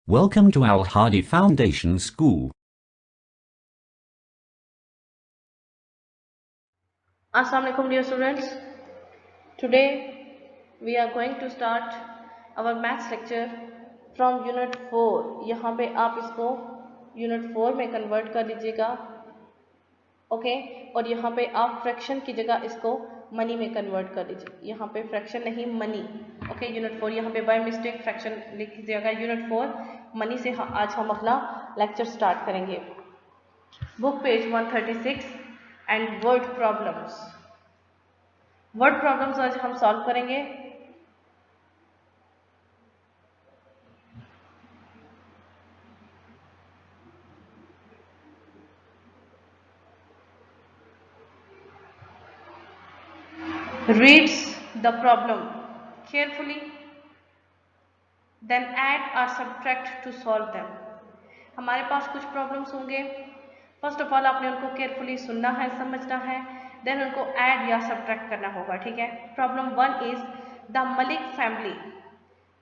Welcome to Al Hadi Foundation School. Assalamualaikum dear students. Today we are going to start our maths lecture from unit 4. यहाँ पे आप इसको unit 4 में convert कर लीजिएगा, okay और यहाँ पे आप फ्रैक्शन की जगह इसको मनी में कन्वर्ट कर लीजिए. यहाँ पे फ्रैक्शन नहीं मनी, ओके. यूनिट 4 यहाँ पे बाय मिस्टेक फ्रैक्शन लिख दीजिएगा. यूनिट 4 मनी से आज हम अपना लेक्चर स्टार्ट करेंगे. Book page 136 and word problems. Word problems आज हम सॉल्व करेंगे. Reads the problem carefully, then add or subtract to solve them. हमारे पास कुछ प्रॉब्लम्स होंगे. फर्स्ट ऑफ ऑल आपने उनको केयरफुली सुनना है, समझना है, देन उनको ऐड या सब्ट्रैक्ट करना होगा. ठीक है. Problem 1 is the Malik family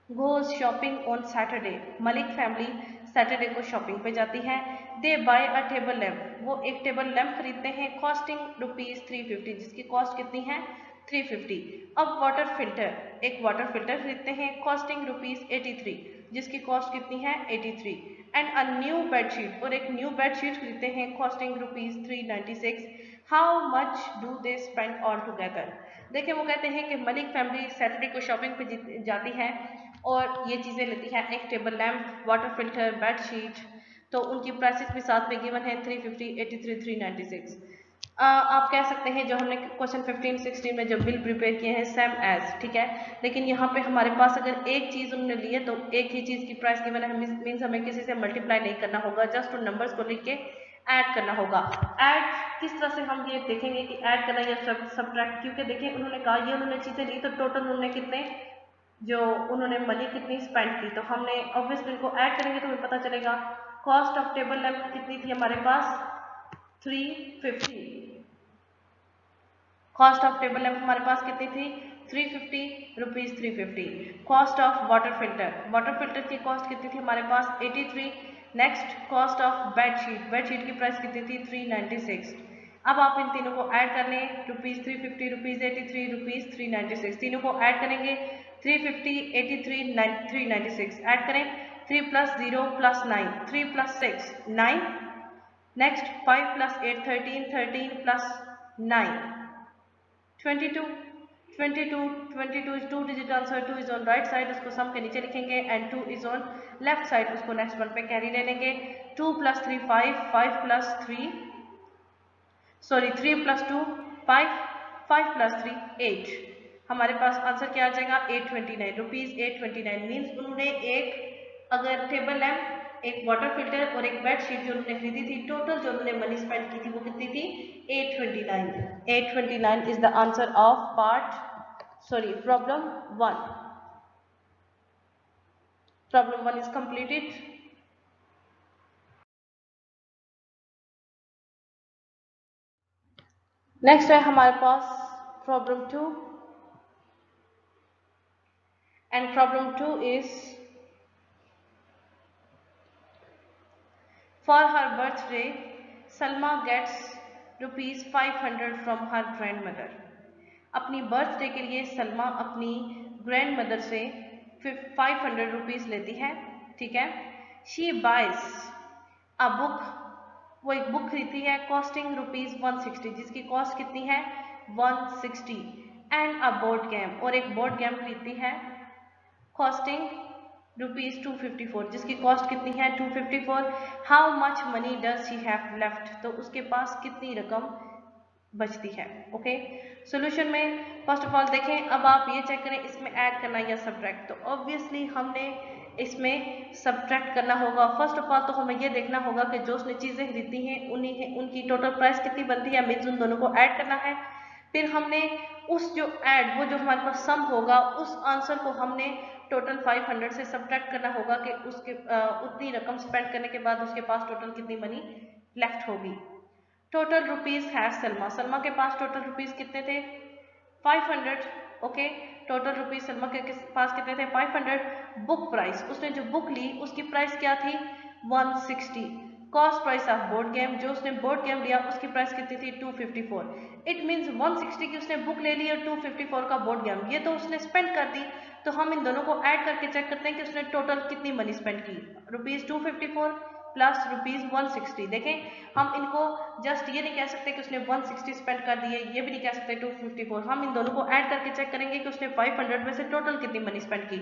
goes shopping on Saturday. Malik family Saturday को शॉपिंग पे जाती है. दे बाय अ टेबल लैम्प. वो एक टेबल लैम्प खरीदते हैं. कॉस्टिंग ₹350, जिसकी कॉस्ट कितनी है 350. अब वाटर फिल्टर, एक वाटर फिल्टर खरीदते हैं. कॉस्टिंग ₹83, जिसकी कॉस्ट कितनी है 83. एंड अ न्यू बेडशीट, और एक न्यू बेडशीट खरीदते हैं. Costing ₹396. How much do they spend all together. देखिए वो कहते हैं कि मलिक फैमिली सैटरडे को शॉपिंग पे जाती है और ये चीज़ें लेती है. एक table lamp, water filter, bedsheet. तो उनकी प्राइसेस भी साथ में गिवन है 350, 83, 396. आप कह सकते हैं जो हमने क्वेश्चन 15-16 में जो बिल प्रिपेयर किए हैं सेम एज. ठीक है. लेकिन यहाँ पे हमारे पास अगर एक चीज़ उन्होंने ली है तो एक ही चीज़ की प्राइस गिवन है. मीन्स हमें किसी से मल्टीप्लाई नहीं करना होगा, जस्ट उन नंबर्स को लिख के ऐड करना होगा. ऐड किस तरह से हम ये देखेंगे कि ऐड करना या सब्ट्रैक्ट, क्योंकि देखिए उन्होंने कहा ये उन्होंने चीज़ें ली तो टोटल उन्होंने कितने जो उन्होंने मनी कितनी स्पेंड की, तो हमने ऑब्वियसली इनको ऐड करेंगे तो हमें पता चलेगा. कॉस्ट ऑफ टेबल लैम्प कितनी थी हमारे पास 350. कॉस्ट ऑफ टेबल लैम्प हमारे पास कितनी थी 350 rupees. 350. Cost of water filter, water filter की कॉस्ट कितनी थी हमारे पास 83. Next cost of bedsheet, bedsheet की प्राइस कितनी थी 396. अब आप इन तीनों को ऐड कर लें. ₹350, ₹83, ₹396. तीनों को ऐड करेंगे. 350, 83, 396 ऐड करें. 3 + 0 + 9, 3 + 6 9. Next 5 + 8 13, 13 + 9 22. 22 is 2 digit answer. 2 is on right side, उसको सम के नीचे लिखेंगे and 2 is on left side, उसको नेक्स्ट वन पे कैरी ले लेंगे. 2 + 3 5, 5 + 3 सॉरी 3 + 2 5, 5 + 3 8. हमारे पास आंसर क्या आ जाएगा 829 रुपीज. 829 मीन्स उन्होंने एक अगर टेबल लैम्प, एक वाटर फिल्टर और एक बेडशीट जो उन्होंने खरीदी थी, टोटल जो उन्होंने मनी स्पेंड की थी वो कितनी थी 829. 829 is the answer of problem 1. Problem 1 is completed. Next है हमारे पास problem 2 and problem 2 is For her birthday, Salma gets ₹500 from her grandmother. अपनी बर्थडे के लिए सलमा अपनी ग्रैंड मदर से 500 रुपीज़ लेती है. ठीक है. शी बाइज अ बुक, वो एक बुक खरीदती है. कॉस्टिंग ₹160, जिसकी कॉस्ट कितनी है 160. एंड अ बोर्ड गेम, और एक बोर्ड गेम खरीदती है. कॉस्टिंग ₹254, जिसकी कॉस्ट कितनी है 254. How much money does she have left, तो उसके पास कितनी रकम बचती है. ओके. सॉल्यूशन में फर्स्ट ऑफ ऑल देखें. अब आप ये चेक करें इसमें ऐड करना या सब्ट्रैक्ट, तो ऑब्वियसली हमने इसमें सब्ट्रैक्ट करना होगा. फर्स्ट ऑफ ऑल तो हमें ये देखना होगा कि जो उसने चीज़ें खरीदी हैं उनकी टोटल प्राइस कितनी बनती है, मीन्स उन दोनों को ऐड करना है. फिर हमने उस जो ऐड, वो जो हमारे पास सम होगा, उस आंसर को हमने टोटल 500 से सब्ट्रैक्ट करना होगा कि उसके उतनी रकम स्पेंड करने के बाद उसके पास टोटल कितनी मनी लेफ्ट होगी. टोटल रुपीज़ है सलमा, सलमा के पास टोटल रुपीज़ कितने थे 500. ओके, टोटल रुपीज सलमा के पास कितने थे 500। बुक प्राइस, उसने जो बुक ली उसकी प्राइस क्या थी 160। Cost price of board game, जो उसने बोर्ड गेम लिया उसकी प्राइस कितनी थी 254। इट मीन्स 160 की उसने बुक ले ली और 254 का बोर्ड गेम, ये तो उसने स्पेंड कर दी। तो हम इन दोनों को ऐड करके चेक करते हैं कि उसने टोटल कितनी मनी स्पेंड की, रुपीज 254 प्लस रुपीज 160। देखें, हम इनको जस्ट ये नहीं कह सकते कि उसने 160 स्पेंड कर दिए, ये भी नहीं कह सकते 254। हम इन दोनों को ऐड करके चेक करेंगे कि उसने 500 में से टोटल कितनी मनी स्पेंड की।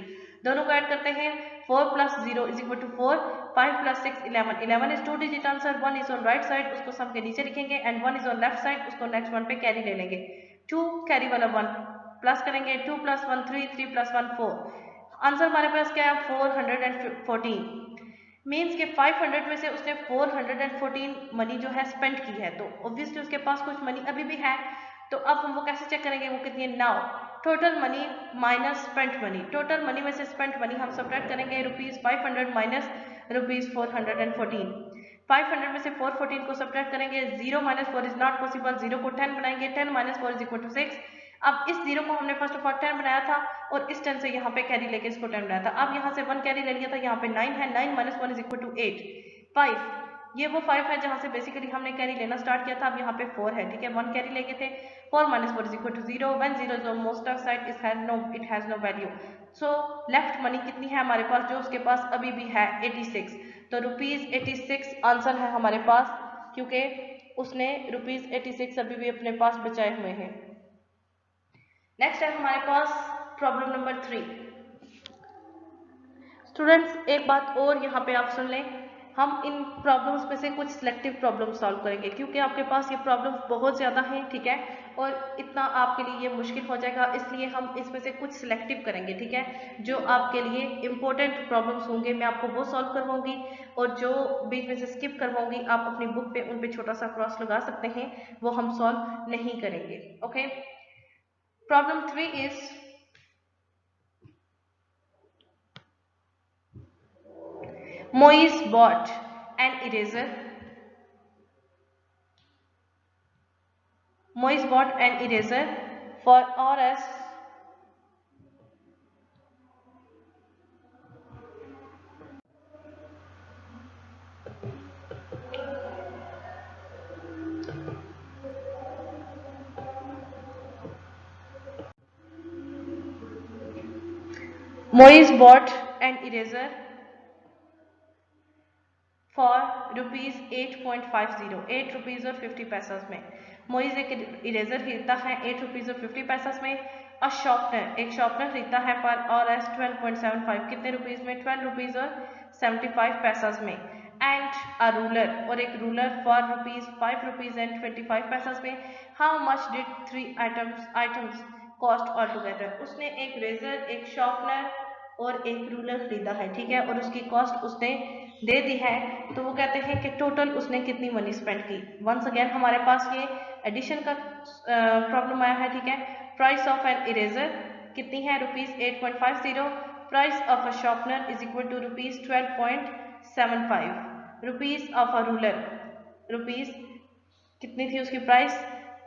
दोनों को ऐड करते हैं, 4 + 0 = 4, 5 + 6 11। 11 is 2 digit answer, 1 is on right side, उसको सम के नीचे लिखेंगे and 1 is on left side, उसको नेक्स्ट वन पे कैरी ले लेंगे। 2 कैरी वाला 1 प्लस करेंगे, 2 + 1 3, 3 + 1 4। आंसर हमारे पास क्या है 414। मीन्स के 500 में से उसने 414 मनी जो है स्पेंड की है, तो ऑब्वियसली उसके पास कुछ मनी अभी भी है। तो अब हम वो कैसे चेक करेंगे वो कितनी है। Now total money minus spent money, total money में से स्पेंट मनी हम सब्ट्रैक्ट करेंगे, रुपीज 500 माइनस रुपीज 414। 500 में से 414 को सब्ट्रैक्ट करेंगे, 0 - 4 इज नॉट पॉसिबल, 0 को 10 बनाएंगे, 10 - 4 = 6। अब इस 0 को हमने फर्स्ट ऑफ ऑल 10 बनाया था और इस 10 से यहाँ पे कैरी लेके इसको 10 बनाया था। अब यहाँ से 1 कैरी ले लिया था, यहाँ पे 9 है, 9 - 1 = 8। 5, ये वो 5 है जहाँ से बेसिकली हमने कैरी लेना स्टार्ट किया था। अब यहाँ पे 4 है, ठीक है, 1 कैरी लेके थे। 4 - 4 = 0, when 0 is on most of side it has no value। So left money कितनी है हमारे पास, जो उसके पास अभी भी है 86। तो रुपीज 86 आंसर है हमारे पास, क्योंकि उसने रुपीज 86 अभी भी अपने पास बचाए हुए हैं। नेक्स्ट है हमारे पास प्रॉब्लम नंबर 3। स्टूडेंट्स एक बात और यहाँ पे आप सुन लें, हम इन प्रॉब्लम्स में से कुछ सिलेक्टिव प्रॉब्लम सॉल्व करेंगे, क्योंकि आपके पास ये प्रॉब्लम्स बहुत ज़्यादा हैं, ठीक है, और इतना आपके लिए ये मुश्किल हो जाएगा, इसलिए हम इसमें से कुछ सिलेक्टिव करेंगे, ठीक है। जो आपके लिए इंपॉर्टेंट प्रॉब्लम्स होंगे मैं आपको वो सॉल्व करवाऊंगी, और जो बीच में से स्किप करवाऊंगी आप अपनी बुक पे उन पे छोटा सा क्रॉस लगा सकते हैं, वो हम सॉल्व नहीं करेंगे। Okay, problem 3 is Moise bought an eraser. Moise bought an eraser for Rs. Moise bought an eraser for rupees 8.50, 8 rupees और 50 पैसा में। मोइज एक इरेजर खरीदता है 8 रुपीज और 50 पैसा में। अ शॉर्पनर, एक शॉर्पनर खरीदता है फॉर Rs 12.75, कितने रुपीज में 12 रुपीज और 75 पैसा में। एंड अ रूलर, और एक ruler for rupees 5 rupees and 25 पैसा में। How much did 3 items cost all together. उसने एक रेजर, एक शॉर्पनर और एक रूलर खरीदा है, ठीक है, और उसकी कॉस्ट उसने दे दी है। तो वो कहते हैं कि टोटल उसने कितनी मनी स्पेंड की। वंस अगेन हमारे पास ये एडिशन का प्रॉब्लम आया है, ठीक है। प्राइस ऑफ एन इरेजर कितनी है rupees 8.50, price of a sharpener is equal to rupees 12.75, rupees of a ruler rupees कितनी थी उसकी प्राइस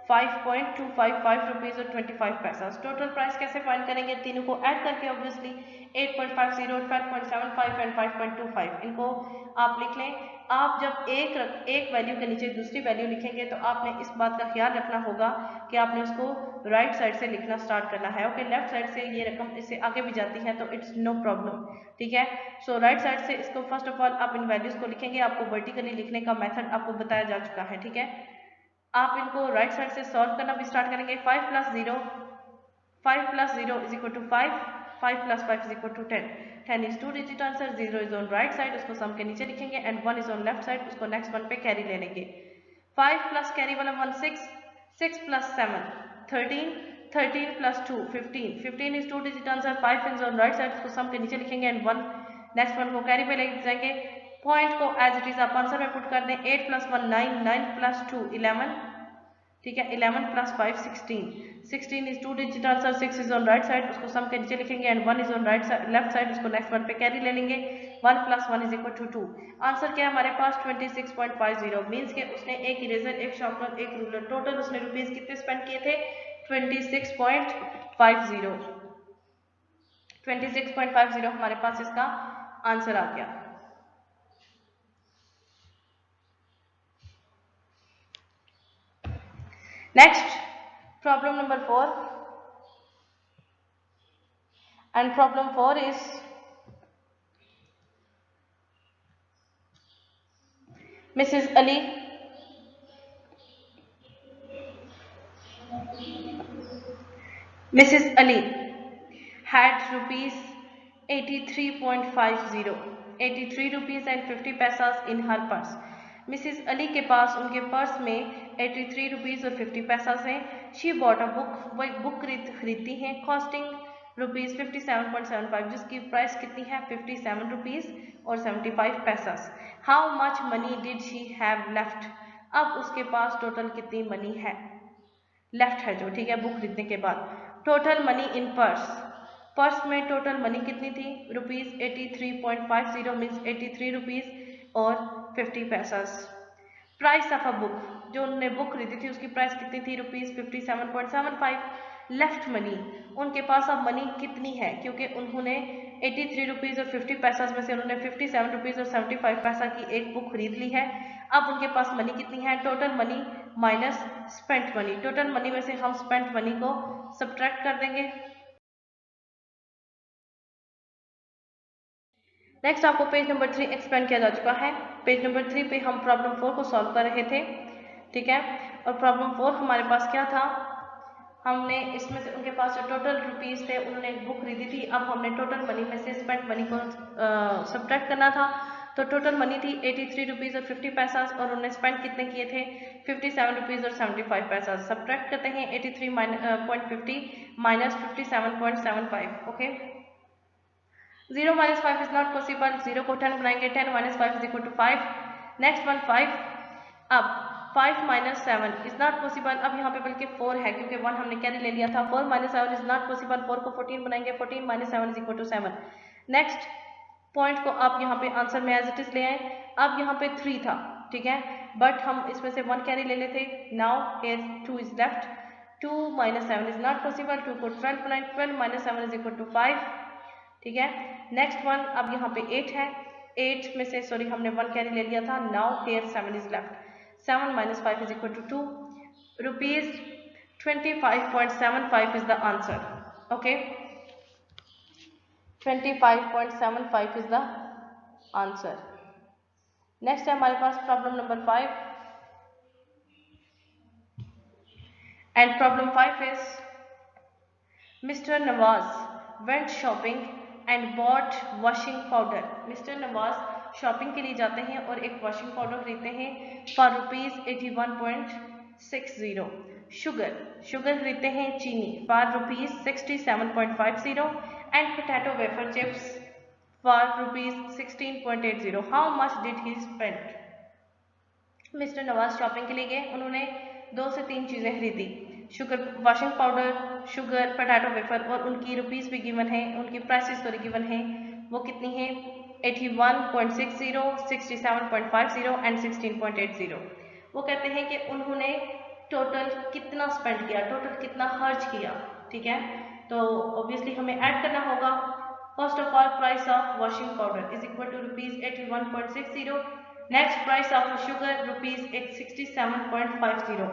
5.255 रुपीज और 25 पैसा। टोटल प्राइस कैसे फाइंड करेंगे, तीनों को ऐड करके ऑब्वियसली 8.50, 12.75 एंड 5.25 इनको आप लिख लें। आप जब एक वैल्यू के नीचे दूसरी वैल्यू लिखेंगे तो आपने इस बात का ख्याल रखना होगा कि आपने उसको राइट साइड से लिखना स्टार्ट करना है। ओके, लेफ्ट साइड से ये रकम इससे आगे भी जाती है तो इट्स नो प्रॉब्लम, ठीक है। सो राइट साइड से इसको फर्स्ट ऑफ ऑल आप इन वैल्यूज को लिखेंगे। आपको वर्टिकली लिखने का मेथड आपको बताया जा चुका है, ठीक है। आप इनको राइट साइड से सॉल्व करना भी स्टार्ट करेंगे। 5 + 0 = 5, 5 + 5 = 10। 10 is 2 digit answer, 0 is on right side, उसको सम के नीचे लिखेंगे and 1 is on left side, उसको नेक्स्ट वन पे कैरी ले लेंगे। 5 प्लस कैरी वाला 1 6, 6 + 7 13, 13 + 2 15, 15 is 2 digit answer, 5 is on right side, उसको सम के नीचे लिखेंगे एंड 1 नेक्स्ट वन को कैरी पे ले जाएंगे। पॉइंट को एज इट इज आप आंसर में पुट कर दें। 8 + 1 9, 9 + 2 11, ठीक है, 11 + 5 16, 16 is 2 digit answer, 6 is on right side, उसको सम के नीचे लिखेंगे and 1 is on right side left side, उसको नेक्स्ट वन पे कैरी ले लेंगे। 1 + 1 = 2। आंसर क्या है हमारे पास 26.50। मीन्स के उसने एक इरेजर, एक शॉर्पनर, एक रूलर, टोटल उसने रुपीज कितने स्पेंड किए थे 26.50 26.50 हमारे पास इसका आंसर आ गया। Next problem number 4, and problem 4 is Mrs. Ali had rupees 83.50 83 rupees and 50 पैसास in her purse। Mrs Ali के पास उनके पर्स में 83 रुपीज़ और 50 पैसास हैं। शी बॉट अ बुक, वो एक बुक खरीदती हैं कॉस्टिंग रुपीज़ 57.75, जिसकी प्राइस कितनी है 57 रुपीज़ और 75 paisas. How much money did she have left, अब उसके पास टोटल कितनी मनी है, लेफ्ट है जो, ठीक है, बुक खरीदने के बाद। Total money in purse, purse में टोटल मनी कितनी थी रुपीज़ 83.50 मीन्स 83 रुपीज़ और 50 paisas. Price of a book, जो उन्होंने बुक खरीदी थी उसकी प्राइस कितनी थी रुपीज़ 57.75। लेफ्ट मनी, उनके पास अब मनी कितनी है, क्योंकि उन्होंने 83 रुपीज़ और 50 पैसास में से उन्होंने 57 रुपीज़ और 75 पैसा की एक बुक खरीद ली है। अब उनके पास मनी कितनी है, total money minus spent money. Total money में से हम स्पेंट मनी को सब्ट्रैक्ट कर देंगे। नेक्स्ट आपको पेज नंबर 3 एक्सप्लेन किया जा चुका है। पेज नंबर 3 पे हम प्रॉब्लम 4 को सॉल्व कर रहे थे, ठीक है, और प्रॉब्लम 4 हमारे पास क्या था, हमने इसमें से उनके पास जो टोटल रुपीज़ थे उन्होंने एक बुक खरीदी थी, अब हमने टोटल मनी में से स्पेंट मनी को सब्ट्रैक्ट करना था। तो टोटल मनी थी 83 रुपीज़ और 50 पैसास और उन्होंने स्पेंड कितने किए थे 57 रुपीज़ और 75 पैसास। सब्ट्रैक्ट करते हैं 83.50 minus 57.75, okay. 0 minus 5 is not possible, 0 को 10 बनाएंगे, 10 minus 5 is equal to 5। Next one 5, अब 5 minus 7 is not possible, अब यहाँ पे बल्कि 4 है क्योंकि 1 हमने कैरी ले लिया था। 4 minus 7 is not possible, 4 को 14 बनाएंगे, 14 minus 7 is equal to 7। Next point को आप यहाँ पे आंसर में एज इट इज ले आए। अब यहाँ पे 3 था, ठीक है, बट हम इसमें से 1 कैरी ले लेते। Now here 2 is left, 2 minus 7 is not possible, 2 को 12 बनाए, 12 minus 7 is equal to 5, ठीक है। नेक्स्ट वन, अब यहाँ पे 8 है, 8 में से सॉरी हमने 1 कैरी ले लिया था। Now here 7 is left, 7 minus 5 is equal to 2, rupees 25.75 is the answer, okay, 25.75 is the answer। Next है हमारे पास problem number 5, and problem 5 is mister Nawaz went shopping and bought washing powder। Mister Nawaz shopping के लिए जाते हैं और एक washing powder खरीदते हैं फॉर रुपीज 81.60। शुगर खरीदते हैं चीनी for rupees 67.50 and potato wafer chips for rupees 16.80। How much did he spend. Mister Nawaz shopping के लिए गए, उन्होंने 2 से 3 चीज़ें खरीदी, sugar, washing powder, sugar, potato wafer, और उनकी रुपीज़ भी गिवन है, उनकी प्राइसेस तो गिवन है, वो कितनी है 81.60, 67.50 एंड 16.80। वो कहते हैं कि उन्होंने टोटल कितना स्पेंड किया, टोटल कितना खर्च किया, ठीक है। तो ऑब्वियसली हमें ऐड करना होगा। First of all price of washing powder is equal to rupees 81.60। Next price of sugar rupees 67.50।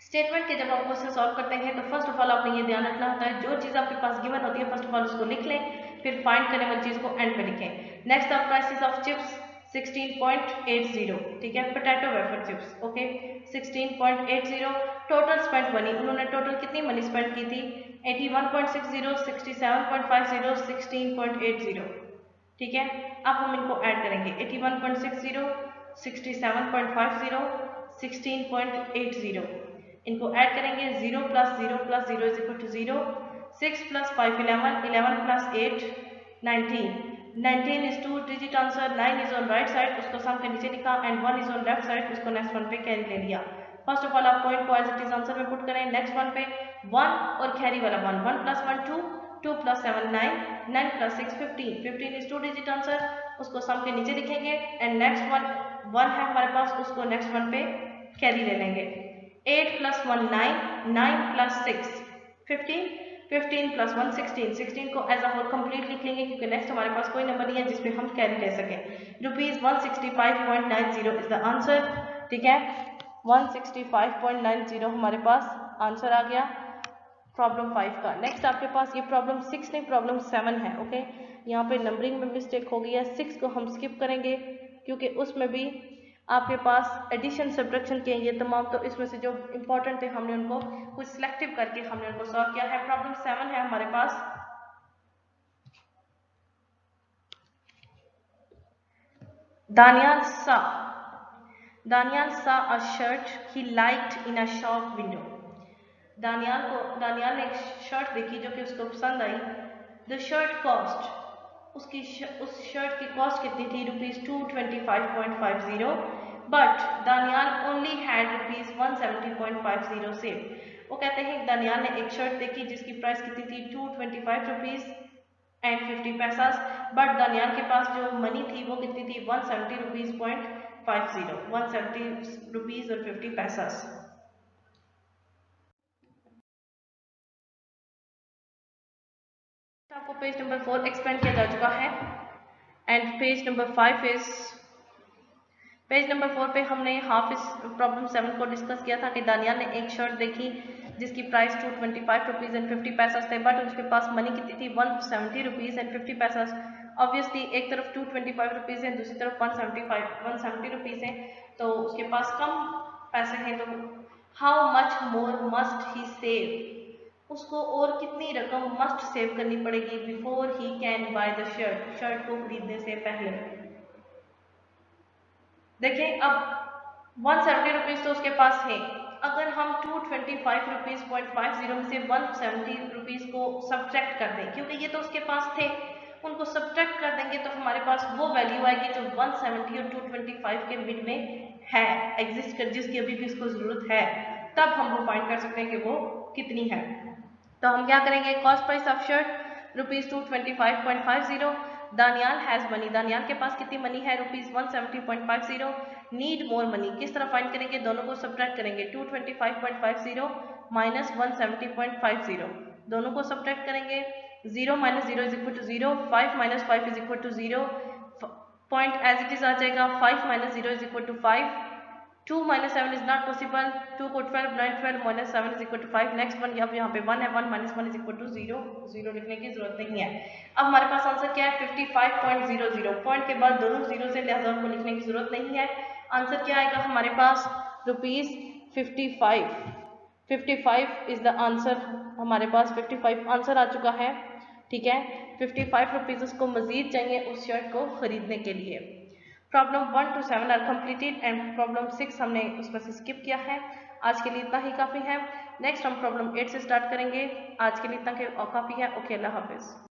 Statement के जब आप क्वेश्चन सॉल्व करते हैं तो फर्स्ट ऑफ ऑल आपने ये ध्यान रखना होता है, जो चीज़ आपके पास गिवन होती है फर्स्ट ऑफ ऑल उसको लिख लें, फिर फाइंड करने वाली चीज़ को एंड पे लिखें। Next of prices of chips 16.80, ठीक है, potato wafer chips, okay, 16.80। Total spend money, उन्होंने टोटल कितनी मनी स्पेंड की थी 81.60, 67.50, 16.80, ठीक है। अब हम इनको ऐड करेंगे 81.60, 67.50, 16.80, इनको ऐड करेंगे 0 + 0 + 0 is equal to 0, 6 + 5 11, 11 + 8 19, 19 is 2 digit answer, 9 is on right side, उसको सम के नीचे लिखा, and 1 is on left side, उसको नेक्स्ट वन पे कैरी ले लिया। फर्स्ट ऑफ ऑल आप पॉइंट को एज इट इज आंसर में पुट करें, नेक्स्ट वन पे 1 और कैरी वाला 1, 1 + 1 2, 2 + 7 9, 9 + 6 15, 15 इज 2 डिजिट आंसर, उसको सम के नीचे लिखेंगे, एंड नेक्स्ट वन 1 है हमारे पास, उसको नेक्स्ट वन पे कैरी ले लेंगे। 8 + 1 9, 9 + 6 15, 15 प्लस 1 16, 16 को एज अ होल कंप्लीट लिख लेंगे क्योंकि नेक्स्ट हमारे पास कोई नंबर नहीं है जिसपे हम कैरी ले सकें। ₹165.90 इज द आंसर। ठीक है, 165.90 हमारे पास आंसर आ गया प्रॉब्लम 5 का। नेक्स्ट आपके पास ये प्रॉब्लम 6 नहीं प्रॉब्लम 7 है। ओके, यहाँ पे नंबरिंग में मिस्टेक हो गई है, 6 को हम स्किप करेंगे क्योंकि उसमें भी आपके पास एडिशन सब्ट्रैक्शन के ये तमाम, तो इसमें से जो इंपॉर्टेंट थे हमने उनको कुछ सिलेक्टिव करके हमने उनको सॉल्व किया है। प्रॉब्लम 7 है हमारे पास। Daniel saw a shirt he liked in a shop window. Daniyal ने एक शर्ट देखी जो कि उसको पसंद आई। द शर्ट कॉस्ट, उस शर्ट की कॉस्ट कितनी थी? ₹225.50, but Daniyal only had ₹170.50 save. वो कहते हैं दानियाल ने एक शर्ट देखी जिसकी प्राइस कितनी थी? ₹225.50, बट दानियाल के पास जो मनी थी वो कितनी थी? ₹170.50, ₹170.50। आपको पेज नंबर 4 एक्सप्लेन किया जा चुका है and page number 5 is, page number 4 पे हमने हाफ इस प्रॉब्लम 7 को डिस्कस किया था कि दानियाल ने एक शर्ट देखी जिसकी प्राइस ₹225.50 थे, बट उसके पास मनी कितनी थी? ₹170.50। ऑब्वियसली एक तरफ ₹225 है, दूसरी तरफ ₹170 है, तो उसके पास कम पैसे हैं, तो how much more must he save, उसको और कितनी रकम मस्ट सेव करनी पड़ेगी before he can by the shirt, shirt को खरीदने से पहले। देखिए अब ₹170 तो उसके पास है, अगर हम ₹225.50 में से ₹170 को सब्ट्रैक्ट कर दें, क्योंकि ये तो उसके पास थे, उनको सब्ट्रैक्ट कर देंगे तो हमारे पास वो वैल्यू आएगी जो 170 और 225 के मिड में है, एग्जिस्ट कर, जिसकी अभी भी उसको जरूरत है, तब हम वो फाइंड कर सकते हैं कि वो कितनी है। तो हम क्या करेंगे? Cost price of shirt ₹225.50, Daniyal has money, Daniyal के पास कितनी मनी है? ₹170.50, नीड मोर मनी, किस तरह फाइंड करेंगे? दोनों को सब्ट्रैक्ट करेंगे, 225.50 माइनस 170.50, दोनों को सब्ट्रैक्ट करेंगे, 0 minus 0 is equal to 0, 5 minus 5 is equal to 0, point as it is आ जाएगा, 5 minus 0 is equal to 5, 2 minus 7 is not possible, 2 को 12, 9 12 minus 7 is equal to 5, next one, अब यहाँ पे 1 है, 1 माइनस 1 इज इक्वल टू 0, 0 लिखने की जरूरत नहीं है। अब हमारे पास आंसर क्या है? 55.00, पॉइंट के बाद दोनों जीरो से, लिहाजा उनको लिखने की जरूरत नहीं है। आंसर क्या आएगा हमारे पास? ₹55, 55 इज द आंसर, हमारे पास 55 आंसर आ चुका है। ठीक है, ₹55 उसको मजीद चाहिए उस शर्ट को खरीदने के लिए। Problem 1 to 7 are completed and problem 6 हमने उसमें से स्किप किया है। आज के लिए इतना ही काफ़ी है। नेक्स्ट हम प्रॉब्लम 8 से स्टार्ट करेंगे। आज के लिए इतना काफ़ी है। ओके, अल्लाह हाफिज़।